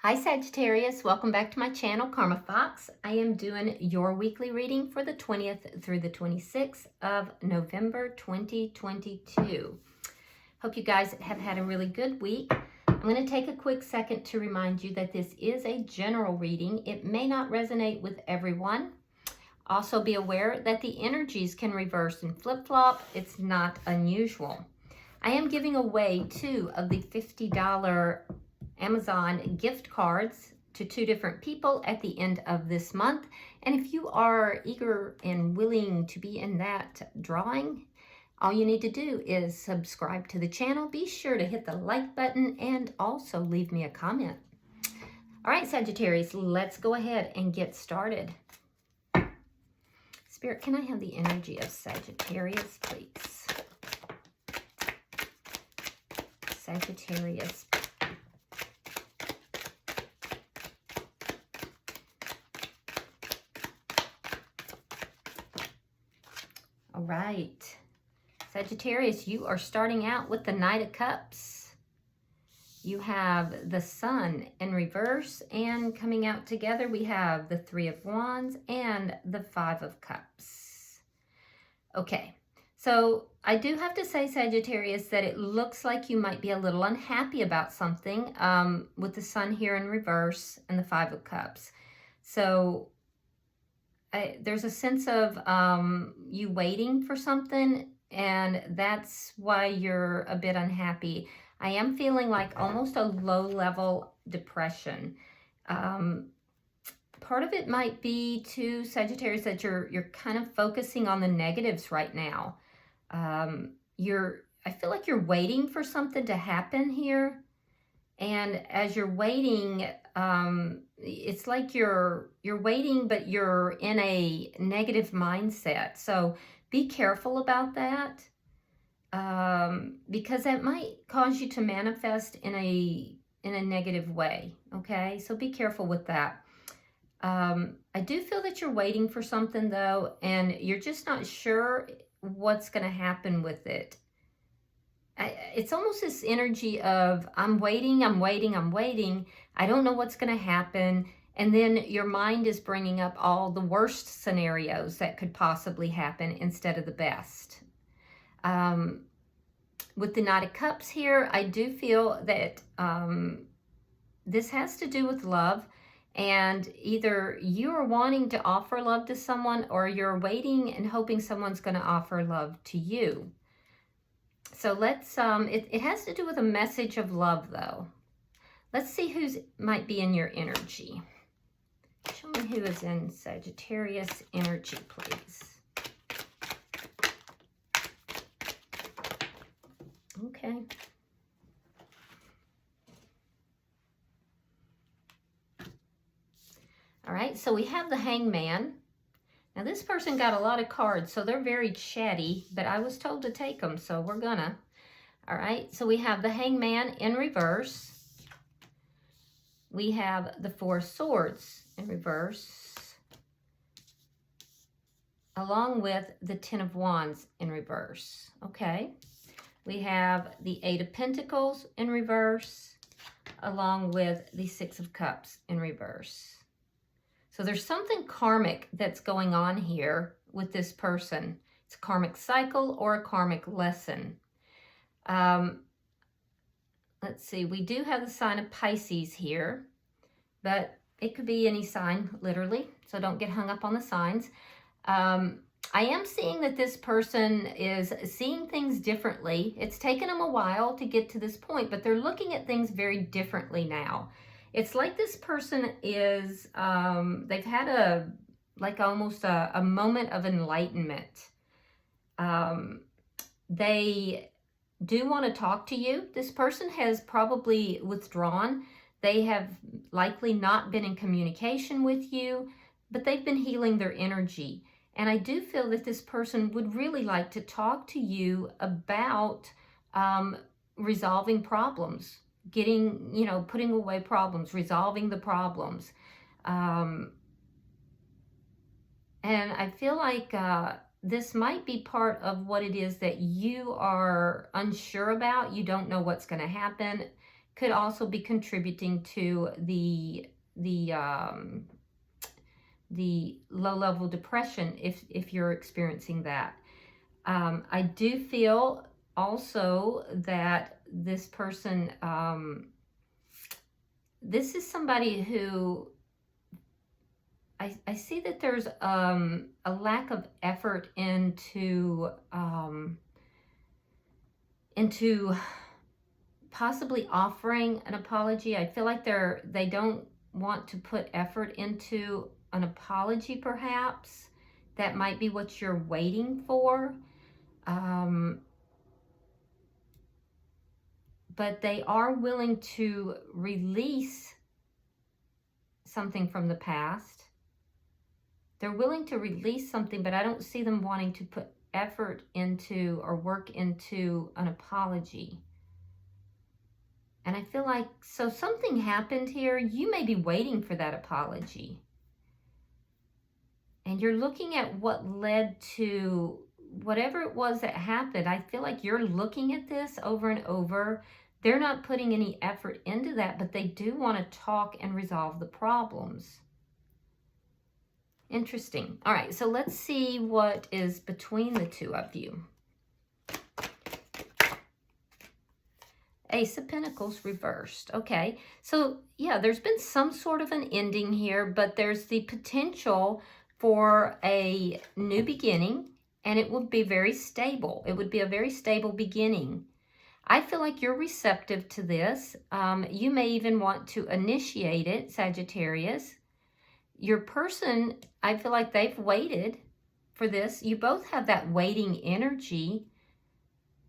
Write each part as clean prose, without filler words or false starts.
Hi Sagittarius, welcome back to my channel, Karma Fox. I am doing your weekly reading for the 20th through the 26th of November 2022. Hope you guys have had a really good week. I'm going to take a quick second to remind you that this is a general reading. It may not resonate with everyone. Also be aware that the energies can reverse and flip-flop. It's not unusual. I am giving away 2 of the $50 Amazon gift cards to 2 different people at the end of this month. And if you are eager and willing to be in that drawing, all you need to do is subscribe to the channel. Be sure to hit the like button and also leave me a comment. All right, Sagittarius, let's go ahead and get started. Spirit, can I have the energy of Sagittarius, please? Sagittarius. All right, Sagittarius, you are starting out with the Knight of Cups. You have the Sun in reverse, and coming out together, we have the 3 of Wands and the 5 of Cups. Okay, so I do have to say, Sagittarius, that it looks like you might be a little unhappy about something with the Sun here in reverse and the 5 of Cups. So there's a sense of you waiting for something, and that's why you're a bit unhappy. I am feeling like almost a low-level depression. Part of it might be, too, Sagittarius, that you're kind of focusing on the negatives right now. I feel like you're waiting for something to happen here. And as you're waiting, it's like you're waiting, but you're in a negative mindset. So be careful about that, because that might cause you to manifest in a negative way. Okay, so be careful with that. I do feel that you're waiting for something, though, and you're just not sure what's going to happen with it. It's almost this energy of I'm waiting. I don't know what's going to happen. And then your mind is bringing up all the worst scenarios that could possibly happen instead of the best. With the Knight of Cups here, I do feel that this has to do with love. And either you are wanting to offer love to someone, or you're waiting and hoping someone's going to offer love to you. So let's, it has to do with a message of love, though. Let's see who might be in your energy. Show me who is in Sagittarius energy, please. Okay. All right, so we have the Hangman. Now, this person got a lot of cards, so they're very chatty, but I was told to take them, so we're gonna. All right, so we have the Hangman in reverse. We have the 4 of Swords in reverse, along with the 10 of Wands in reverse. Okay, we have the 8 of Pentacles in reverse, along with the 6 of Cups in reverse. So there's something karmic that's going on here with this person. It's a karmic cycle or a karmic lesson. Let's see, we do have the sign of Pisces here, but it could be any sign, literally, so don't get hung up on the signs. I am seeing that this person is seeing things differently. It's taken them a while to get to this point, but they're looking at things very differently now. It's like this person is, they've had almost a moment of enlightenment. They do want to talk to you. This person has probably withdrawn. They have likely not been in communication with you, but they've been healing their energy. And I do feel that this person would really like to talk to you about resolving problems. Putting away problems, resolving the problems. And I feel like this might be part of what it is that you are unsure about. You don't know what's going to happen. could also be contributing to the low-level depression if you're experiencing that. I do feel also that this person, this is somebody who, I see that there's a lack of effort into possibly offering an apology. I feel like they don't want to put effort into an apology, perhaps. That might be what you're waiting for. But they are willing to release something from the past. They're willing to release something, but I don't see them wanting to put effort into or work into an apology. And I feel like, so something happened here. You may be waiting for that apology. And you're looking at what led to whatever it was that happened. I feel like you're looking at this over and over. They're not putting any effort into that, but they do want to talk and resolve the problems. Interesting. All right, so let's see what is between the two of you. Ace of Pentacles reversed. Okay, so yeah, there's been some sort of an ending here, but there's the potential for a new beginning, and it would be very stable. It would be a very stable beginning. I feel like you're receptive to this. You may even want to initiate it, Sagittarius. Your person, I feel like they've waited for this. You both have that waiting energy,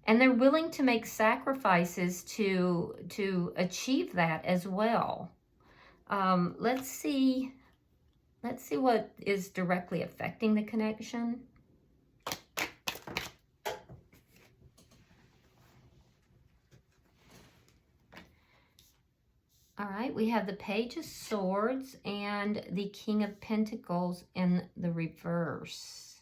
and they're willing to make sacrifices to achieve that as well. Let's see what is directly affecting the connection. All right, we have the Page of Swords and the King of Pentacles in the reverse.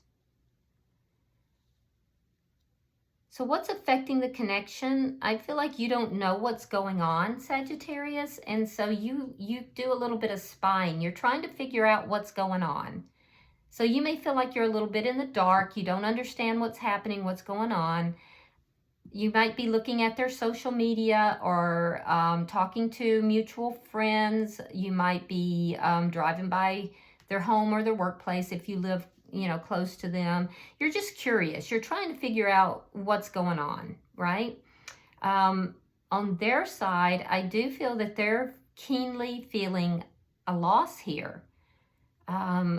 So what's affecting the connection? I feel like you don't know what's going on, Sagittarius, and so you do a little bit of spying. You're trying to figure out what's going on. So you may feel like you're a little bit in the dark. You don't understand what's happening, what's going on. You might be looking at their social media or talking to mutual friends. You might be driving by their home or their workplace if you live, close to them. You're just curious. You're trying to figure out what's going on, right? On their side, I do feel that they're keenly feeling a loss here.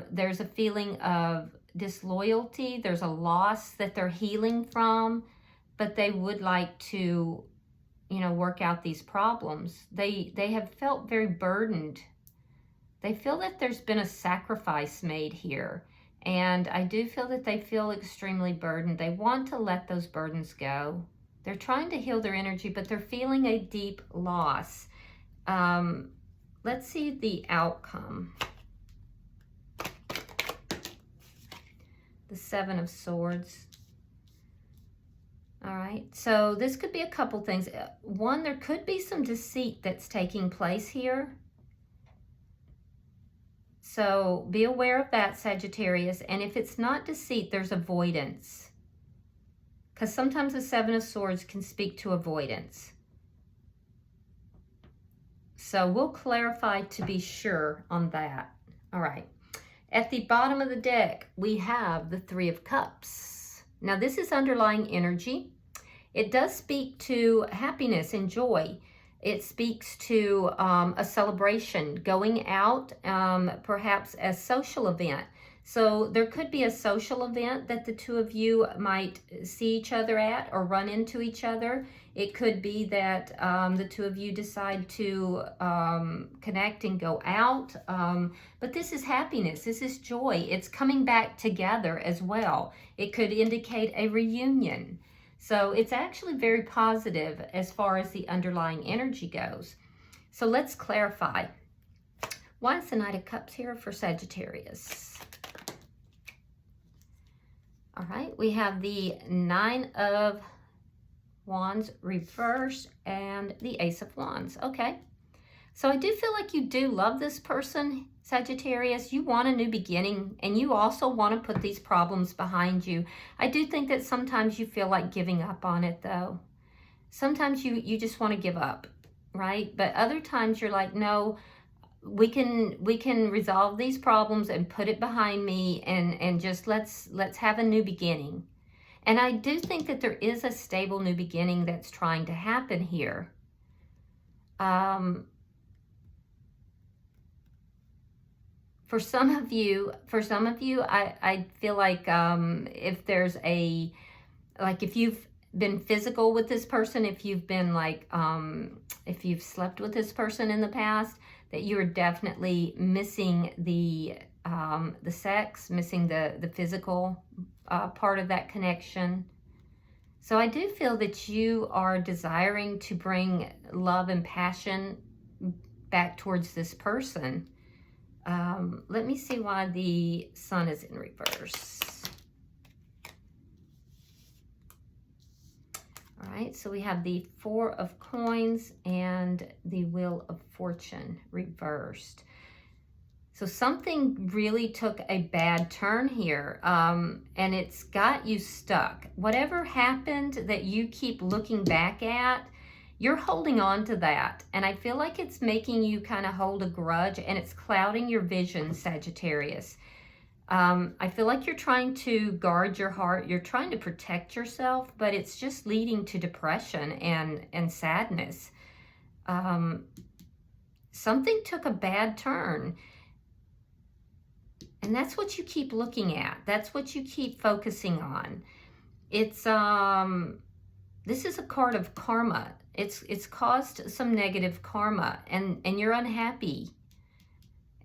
There's a feeling of disloyalty. There's a loss that they're healing from. But they would like to, work out these problems. They have felt very burdened. They feel that there's been a sacrifice made here. And I do feel that they feel extremely burdened. They want to let those burdens go. They're trying to heal their energy, but they're feeling a deep loss. Let's see the outcome. The Seven of Swords. All right, so this could be a couple things. One, there could be some deceit that's taking place here. So be aware of that, Sagittarius. And if it's not deceit, there's avoidance. Because sometimes the Seven of Swords can speak to avoidance. So we'll clarify to be sure on that. All right. At the bottom of the deck, we have the Three of Cups. Now, this is underlying energy. It does speak to happiness and joy. It speaks to a celebration, going out, perhaps a social event. So there could be a social event that the two of you might see each other at or run into each other. It could be that the two of you decide to connect and go out. But this is happiness. This is joy. It's coming back together as well. It could indicate a reunion. So it's actually very positive as far as the underlying energy goes. So let's clarify. Why is the Knight of Cups here for Sagittarius? All right, we have the Nine of Wands reversed, and the Ace of Wands. Okay. So I do feel like you do love this person, Sagittarius. You want a new beginning, and you also want to put these problems behind you. I do think that sometimes you feel like giving up on it, though. Sometimes you just want to give up, right? But other times you're like, no, we can resolve these problems and put it behind me, and just let's have a new beginning. And I do think that there is a stable new beginning that's trying to happen here. For some of you, I feel like if there's if you've been physical with this person, if you've been if you've slept with this person in the past, that you're definitely missing the sex, missing the physical part of that connection. So I do feel that you are desiring to bring love and passion back towards this person. Let me see why the Sun is in reverse. All right, so we have the Four of Coins and the Wheel of Fortune reversed. So something really took a bad turn here, and it's got you stuck. Whatever happened that you keep looking back at, you're holding on to that. And I feel like it's making you kind of hold a grudge, and it's clouding your vision, Sagittarius. I feel like you're trying to guard your heart. You're trying to protect yourself, but it's just leading to depression and sadness. Something took a bad turn. And that's what you keep looking at. That's what you keep focusing on. It's this is a card of karma. It's caused some negative karma, and you're unhappy.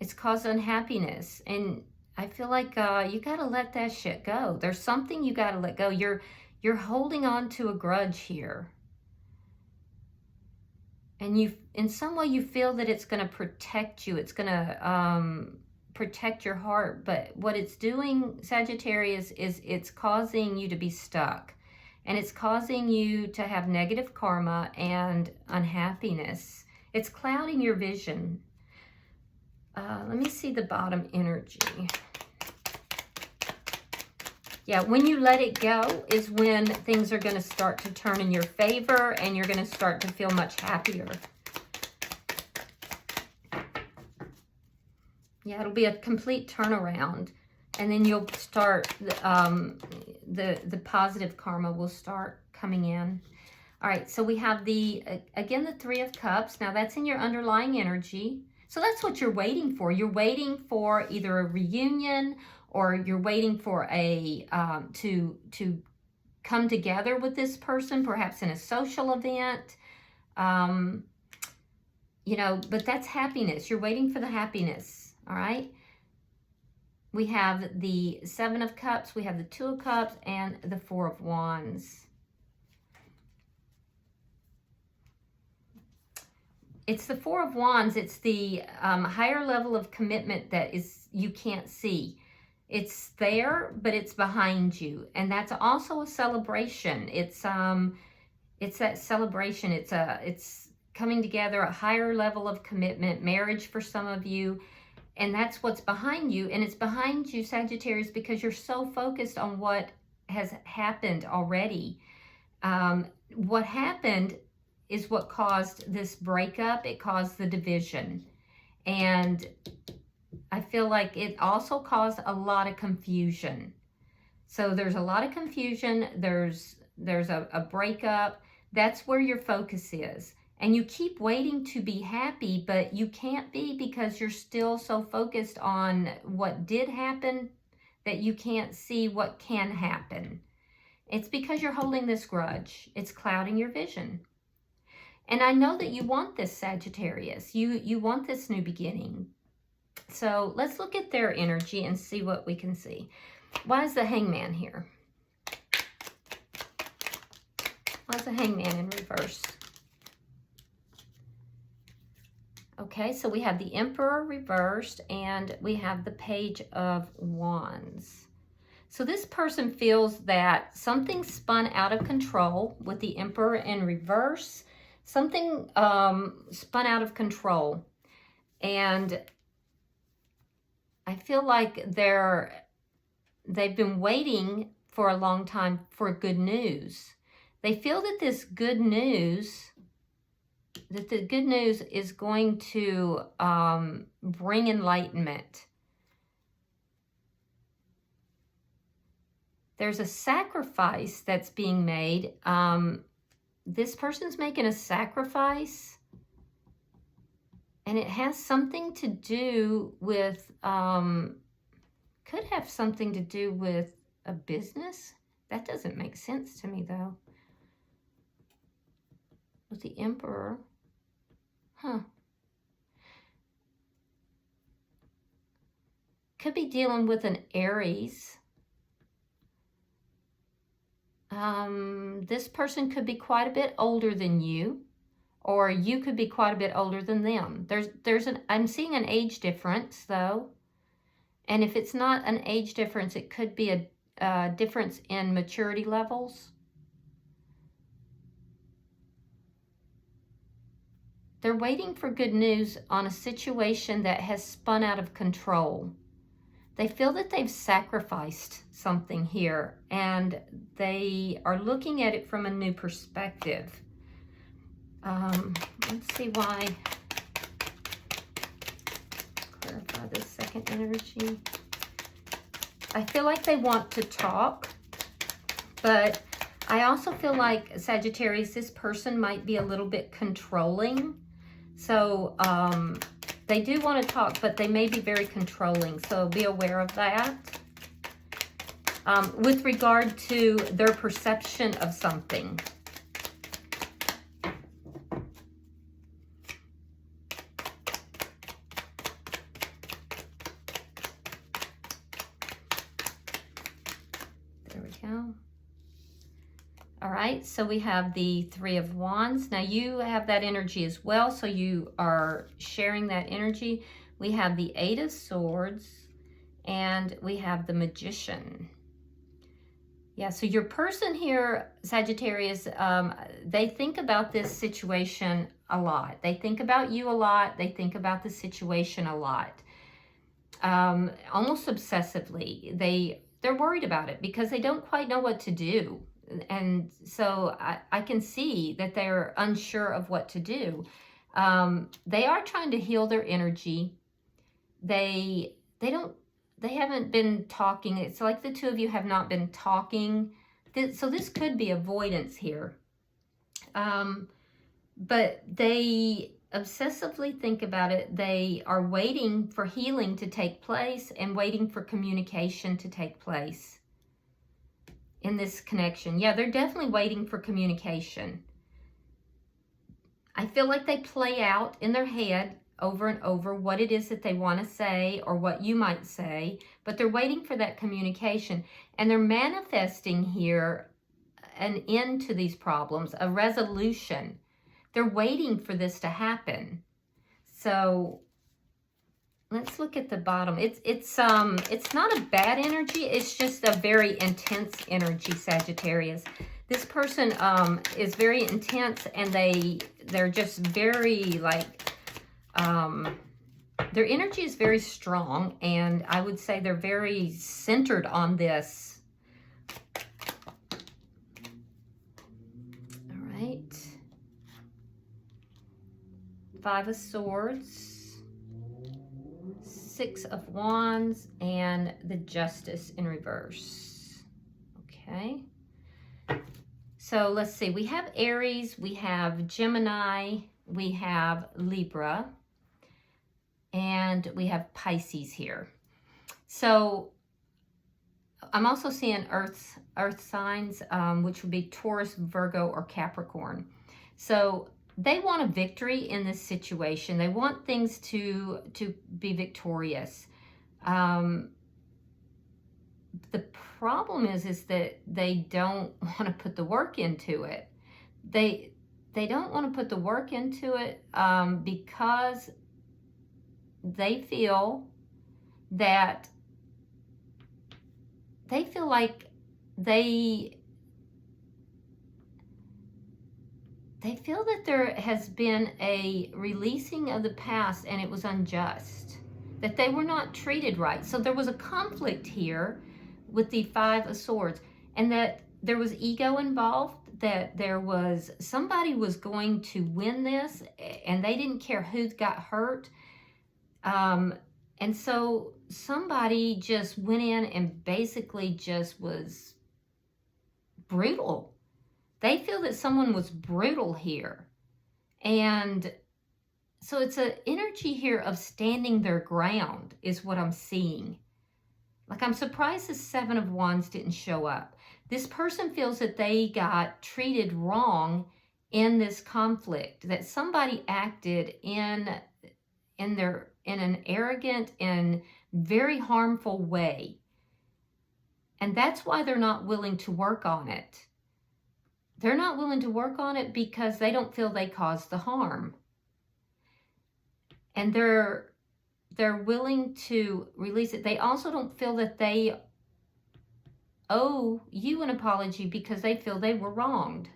It's caused unhappiness, and I feel like you got to let that shit go. There's something you got to let go. You're holding on to a grudge here. And you, in some way, you feel that it's going to protect you. It's going to protect your heart. But what it's doing, Sagittarius, is it's causing you to be stuck. And it's causing you to have negative karma and unhappiness. It's clouding your vision. Let me see the bottom energy. Yeah, when you let it go is when things are going to start to turn in your favor, and you're going to start to feel much happier. Yeah, it'll be a complete turnaround, and then you'll start, the positive karma will start coming in. All right, so we have again, the Three of Cups. Now that's in your underlying energy. So that's what you're waiting for. You're waiting for either a reunion, or you're waiting for a to come together with this person, perhaps in a social event. You know, but that's happiness. You're waiting for the happiness, all right? We have the Seven of Cups, we have the Two of Cups, and the Four of Wands. It's the Four of Wands. It's the higher level of commitment that you can't see. It's there, but it's behind you. And that's also a celebration. It's that celebration. It's coming together, a higher level of commitment, marriage for some of you. And that's what's behind you. And it's behind you, Sagittarius, because you're so focused on what has happened already. What happened is what caused this breakup. It caused the division. And I feel like it also caused a lot of confusion. So there's a lot of confusion. There's a breakup. That's where your focus is. And you keep waiting to be happy, but you can't be, because you're still so focused on what did happen that you can't see what can happen. It's because you're holding this grudge. It's clouding your vision. And I know that you want this, Sagittarius. You want this new beginning. So let's look at their energy and see what we can see. Why is the Hangman here? Why is the Hangman in reverse? Okay, so we have the Emperor reversed, and we have the Page of Wands. So this person feels that something spun out of control with the Emperor in reverse. Something spun out of control. And I feel like they've been waiting for a long time for good news. They feel that the good news is going to bring enlightenment. There's a sacrifice that's being made. This person's making a sacrifice, and it has something to do with, could have something to do with a business. That doesn't make sense to me, though. With the Emperor. Huh. Could be dealing with an Aries. This person could be quite a bit older than you, or you could be quite a bit older than them. I'm seeing an age difference, though. And if it's not an age difference, it could be a difference in maturity levels. They're waiting for good news on a situation that has spun out of control. They feel that they've sacrificed something here, and they are looking at it from a new perspective. Let's see why. Clarify this second energy. I feel like they want to talk, but I also feel like, Sagittarius, this person might be a little bit controlling. So they do want to talk, but they may be very controlling. So be aware of that. With regard to their perception of something. There we go. All right, so we have the Three of Wands. Now you have that energy as well, so you are sharing that energy. We have the Eight of Swords, and we have the Magician. Yeah, so your person here, Sagittarius, they think about this situation a lot. They think about you a lot. They think about the situation a lot. Almost obsessively. They're worried about it because they don't quite know what to do. And so I can see that they're unsure of what to do. They are trying to heal their energy. They haven't been talking. It's like the two of you have not been talking. So this could be avoidance here. But they obsessively think about it. They are waiting for healing to take place and waiting for communication to take place in this connection. Yeah, they're definitely waiting for communication. I feel like they play out in their head over and over what it is that they want to say or what you might say, but they're waiting for that communication, and they're manifesting here an end to these problems, a resolution. They're waiting for this to happen. So let's look at the bottom. It's not a bad energy. It's just a very intense energy, Sagittarius. This person is very intense, and they're just very like their energy is very strong, and I would say they're very centered on this. All right. Five of Swords, Six of Wands, and the Justice in reverse. Okay. So let's see. We have Aries, we have Gemini, we have Libra, and we have Pisces here. So I'm also seeing earth signs, which would be Taurus, Virgo, or Capricorn. So they want a victory in this situation. They want things to be victorious. The problem is that they don't want to put the work into it. They don't want to put the work into it because they feel that they feel like they feel that there has been a releasing of the past and it was unjust, that they were not treated right. So there was a conflict here with the Five of Swords, and that there was ego involved, that there was somebody was going to win this and they didn't care who got hurt. And so somebody just went in and basically just was brutal. They feel that someone was brutal here. And so it's an energy here of standing their ground is what I'm seeing. Like, I'm surprised the Seven of Wands didn't show up. This person feels that they got treated wrong in this conflict, that somebody acted in an arrogant and very harmful way. And that's why they're not willing to work on it. They're not willing to work on it because they don't feel they caused the harm. And they're willing to release it. They also don't feel that they owe you an apology because they feel they were wronged.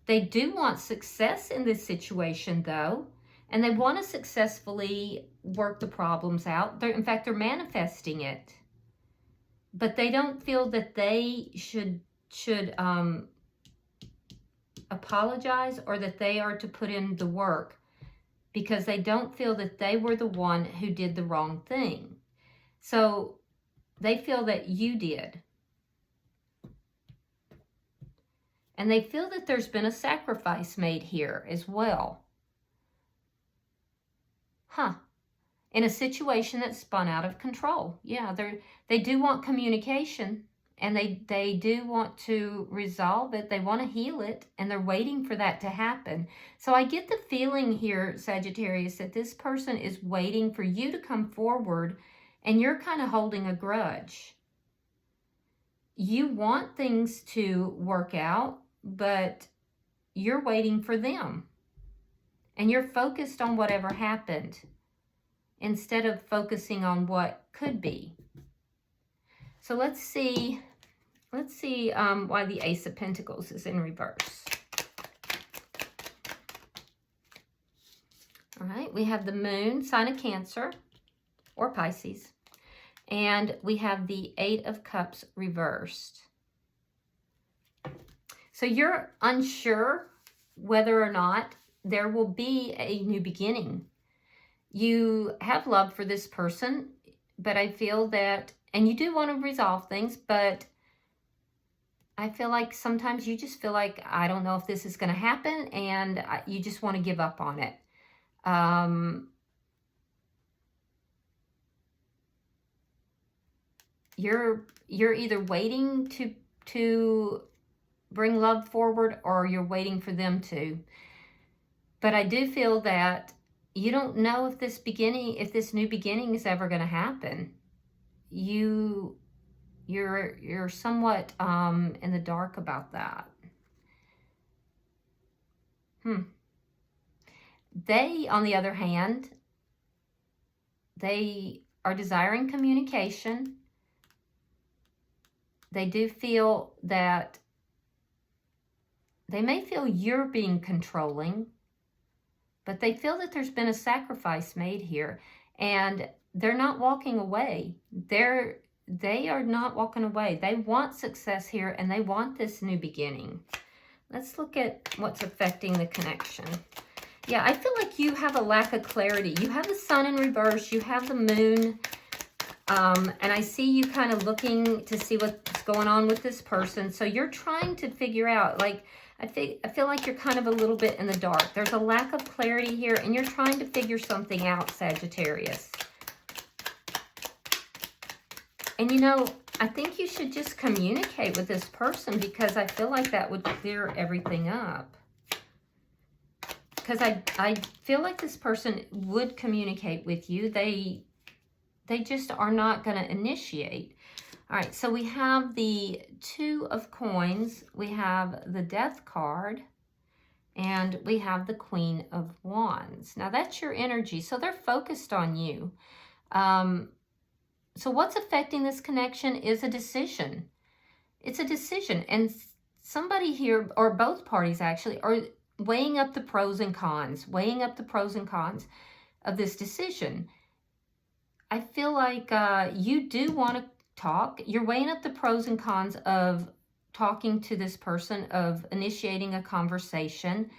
They do want success in this situation, though, and they want to successfully work the problems out. In fact, they're manifesting it. But they don't feel that they should apologize or that they are to put in the work, because they don't feel that they were the one who did the wrong thing. So they feel that you did. And they feel that there's been a sacrifice made here as well. In a situation that spun out of control. Yeah, they do want communication, and they do want to resolve it. They want to heal it, and they're waiting for that to happen. So I get the feeling here, Sagittarius, that this person is waiting for you to come forward, and you're kind of holding a grudge. You want things to work out, but you're waiting for them. And you're focused on whatever happened instead of focusing on what could be. So let's see why the Ace of Pentacles is in reverse. All right, we have the Moon, sign of Cancer or Pisces, and we have the Eight of Cups reversed. So you're unsure whether or not there will be a new beginning. You have love for this person, but I feel that, and you do want to resolve things, but I feel like sometimes you just feel like, I don't know if this is going to happen, and you just want to give up on it. You're either waiting to bring love forward, or you're waiting for them to. But I do feel that you don't know if this new beginning is ever going to happen. You're somewhat in the dark about that. They, on the other hand, they are desiring communication. They do feel that they may feel you're being controlling, but they feel that there's been a sacrifice made here, and they're not walking away. They are not walking away. They want success here, and they want this new beginning. Let's look at what's affecting the connection. Yeah, I feel like you have a lack of clarity. You have the Sun in reverse. You have the Moon. And I see you kind of looking to see what's going on with this person. So you're trying to figure out, like, I feel like you're kind of a little bit in the dark. There's a lack of clarity here, and you're trying to figure something out, Sagittarius. And you know, I think you should just communicate with this person, because I feel like that would clear everything up. Because I feel like this person would communicate with you. They just are not going to initiate. All right, so we have the Two of Coins, we have the Death card, and we have the Queen of Wands. Now, that's your energy, so they're focused on you. So what's affecting this connection is a decision. It's a decision. And somebody here, or both parties actually, are weighing up the pros and cons, of this decision. I feel like you do want to talk. You're weighing up the pros and cons of talking to this person, of initiating a conversation.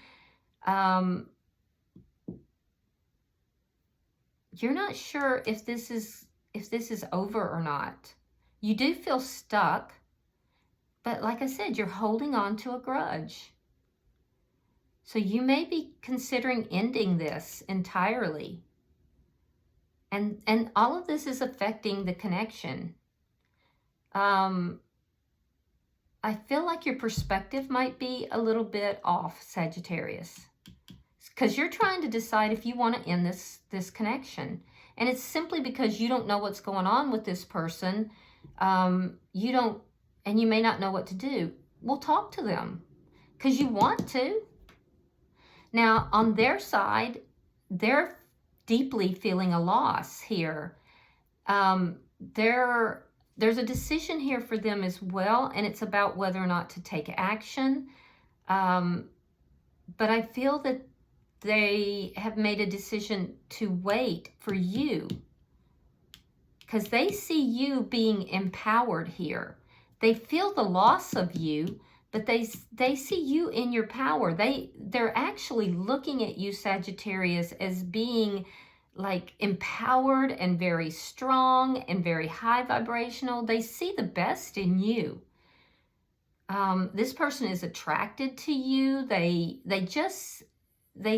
You're not sure if this is over or not. You do feel stuck, but like I said, you're holding on to a grudge. So you may be considering ending this entirely. And all of this is affecting the connection. I feel like your perspective might be a little bit off, Sagittarius, because you're trying to decide if you want to end this connection. And it's simply because you don't know what's going on with this person. You don't, and you may not know what to do. Well, talk to them because you want to. Now, on their side, they're deeply feeling a loss here. There's a decision here for them as well, and it's about whether or not to take action. But I feel that they have made a decision to wait for you because they see you being empowered here. They feel the loss of you, but they see you in your power. They're actually looking at you, Sagittarius, as being like empowered and very strong and very high vibrational. They see the best in you. This person is attracted to you. They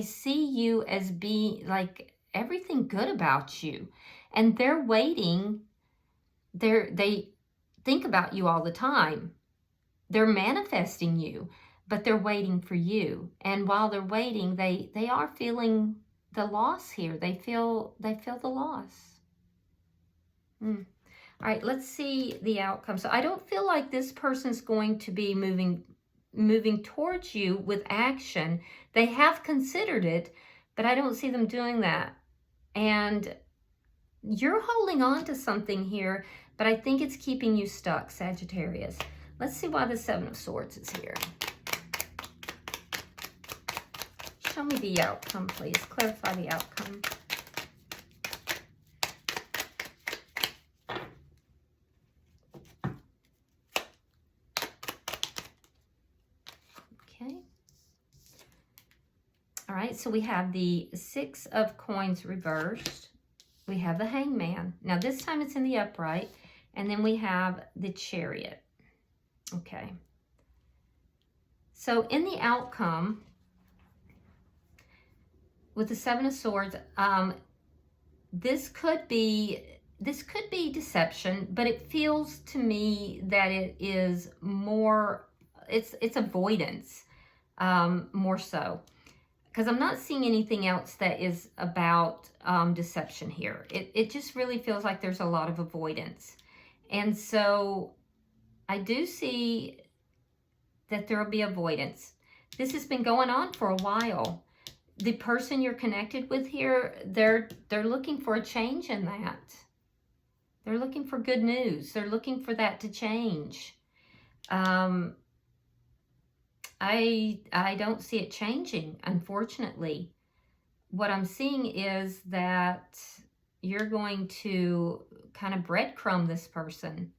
see you as being like everything good about you, and they're waiting. They think about you all the time. They're manifesting you, but they're waiting for you. And while they're waiting, they are feeling the loss here. They feel the loss. All right, let's see the outcome. So I don't feel like this person's going to be moving towards you with action. They have considered it, but I don't see them doing that. And you're holding on to something here, but I think it's keeping you stuck, Sagittarius. Let's see why the Seven of Swords is here. Show me the outcome, please. Clarify the outcome. Okay. All right, so we have the Six of Coins reversed. We have the Hangman. Now this time it's in the upright. And then we have the Chariot. Okay. So in the outcome, with the Seven of Swords, this could be deception, but it feels to me that it is more, it's avoidance, more so. Because I'm not seeing anything else that is about deception here. It just really feels like there's a lot of avoidance. And so I do see that there will be avoidance. This has been going on for a while. The person you're connected with here, they're looking for a change in that. They're looking for good news. They're looking for that to change. I don't see it changing, unfortunately. What I'm seeing is that you're going to kind of breadcrumb this person.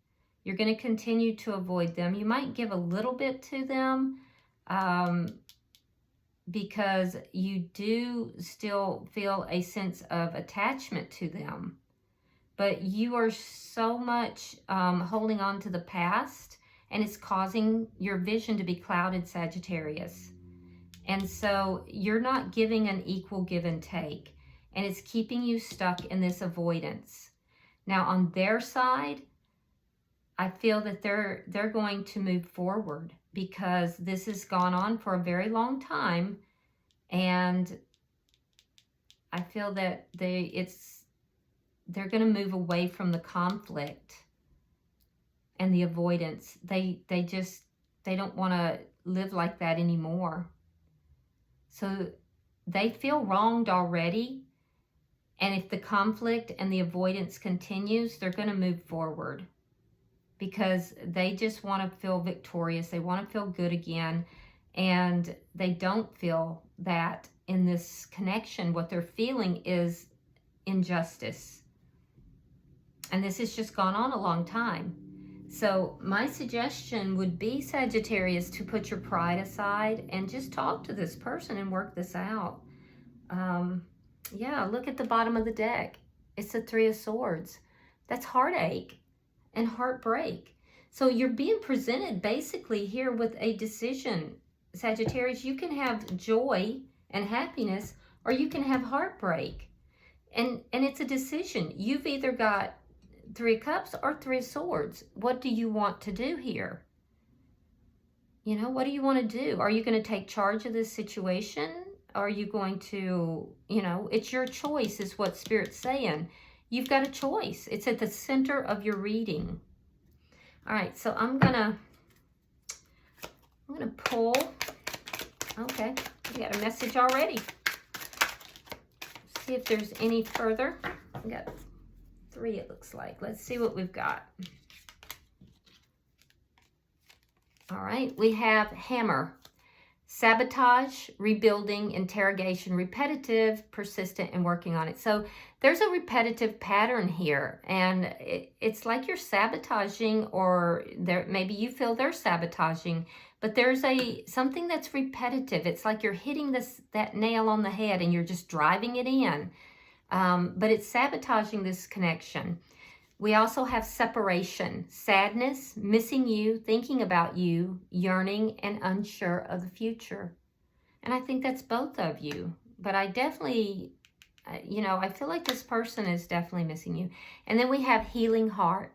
You're going to continue to avoid them. You might give a little bit to them because you do still feel a sense of attachment to them. But you are so much holding on to the past, and it's causing your vision to be clouded, Sagittarius. And so you're not giving an equal give and take, and it's keeping you stuck in this avoidance. Now on their side, I feel that they're going to move forward because this has gone on for a very long time, and I feel that they're going to move away from the conflict and the avoidance. They don't want to live like that anymore. So they feel wronged already, And if the conflict and the avoidance continues, they're going to move forward because they just want to feel victorious. They want to feel good again. And they don't feel that in this connection. What they're feeling is injustice. And this has just gone on a long time. So my suggestion would be, Sagittarius, to put your pride aside and just talk to this person and work this out. Yeah, look at the bottom of the deck. It's the Three of Swords. That's heartache and heartbreak. So you're being presented basically here with a decision. Sagittarius, you can have joy and happiness, or you can have heartbreak. And it's a decision. You've either got Three of Cups or Three of Swords. What do you want to do here? You know, what do you want to do? Are you going to take charge of this situation? Are you going to, you know, it's your choice is what Spirit's saying. You've got a choice. It's at the center of your reading. All right, so I'm gonna pull. Okay, we got a message already. See if there's any further. We got 3, it looks like. Let's see what we've got. All right, we have Hammer. Sabotage, rebuilding, interrogation, repetitive, persistent, and working on it. So there's a repetitive pattern here, and it's like you're sabotaging, or maybe you feel they're sabotaging, but there's something that's repetitive. It's like you're hitting that nail on the head and you're just driving it in, but it's sabotaging this connection. We also have separation, sadness, missing you, thinking about you, yearning, and unsure of the future. And I think that's both of you. But I definitely, you know, I feel like this person is definitely missing you. And then we have healing heart,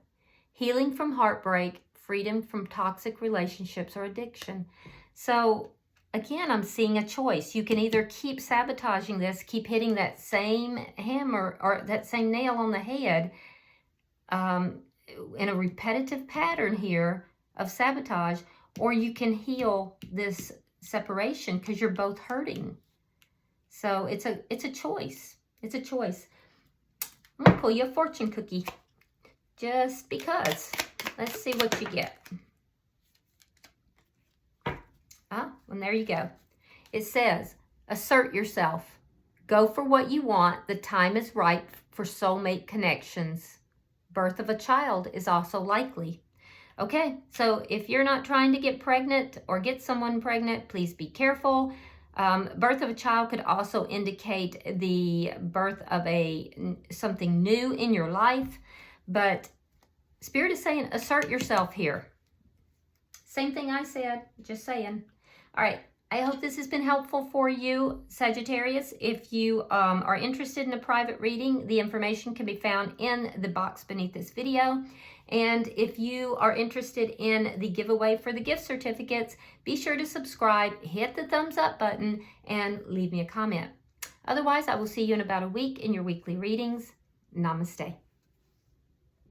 healing from heartbreak, freedom from toxic relationships or addiction. So again, I'm seeing a choice. You can either keep sabotaging this, keep hitting that same hammer or that same nail on the head, in a repetitive pattern here of sabotage, or you can heal this separation because you're both hurting. So it's a choice. It's a choice. I'm gonna pull you a fortune cookie just because. Let's see what you get. And there you go. It says, assert yourself. Go for what you want. The time is ripe for soulmate connections. Birth of a child is also likely. Okay, so if you're not trying to get pregnant or get someone pregnant, please be careful. Birth of a child could also indicate the birth of something new in your life. But Spirit is saying assert yourself here. Same thing I said, just saying. All right, I hope this has been helpful for you, Sagittarius. If you are interested in a private reading, the information can be found in the box beneath this video. And if you are interested in the giveaway for the gift certificates, be sure to subscribe, hit the thumbs up button, and leave me a comment. Otherwise, I will see you in about a week in your weekly readings. Namaste.